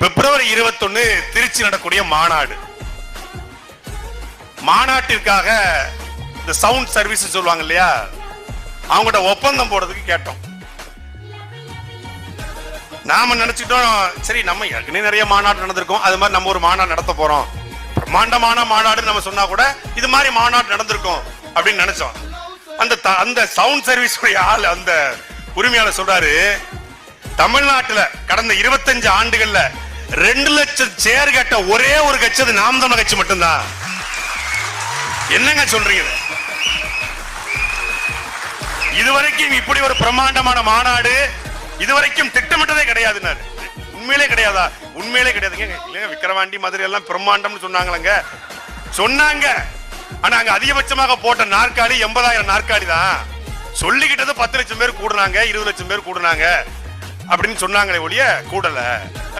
பிப்ரவரி 21 திருச்சி நடக்கூடிய மாநாடு. மாநாட்டிற்காக இந்த சவுண்ட் சர்வீஸ் சொல்லுவாங்க இல்லையா, அவங்ககிட்ட ஒப்பந்தம் போடுறதுக்கு கேட்டோம். நாம நினைச்சிட்டோம், சரி நம்ம ஏற்கனவே நிறைய மாநாடு நடந்திருக்கோம், அது மாதிரி நம்ம ஒரு மாநாடு நடத்த போறோம், பிரம்மாண்டமான மாநாடு நம்ம சொன்னா கூட இது மாதிரி மாநாடு நடந்திருக்கும் அப்படின்னு நினைச்சோம். அந்த சவுண்ட் சர்வீஸ் ஆள், அந்த உரிமையாளர் சொல்றாரு, தமிழ்நாட்டுல கடந்த 25 ஆண்டுகள்ல 2 லட்சம் சேர் கட்ட ஒரே ஒரு கட்சி அது நாம் தமிழர் கட்சி மட்டும்தான். என்னங்க சொல்றீங்க? இதுவரைக்கும் இப்படி ஒரு பிரம்மாண்டமான மாநாடு இதுவரைக்கும் திட்டமிட்டதே கிடையாது. உண்மையிலே கிடையாதா? உண்மையிலே கிடையாதுங்க. இல்லைங்க, விக்கிரவாண்டி மதுரை எல்லாம் பிரம்மாண்டம்னு சொன்னாங்களங்க, சொன்னாங்க. ஆனா அங்க அதிகபட்சமாக போட்ட நாற்காலி 80,000 நாற்காலி தான். சொல்லிக்கிட்டது 10 லட்சம் பேர் கூடுனாங்க, 20 லட்சம் பேர் கூடுனாங்க அப்படின்னு சொன்னாங்களே ஒழிய கூடல.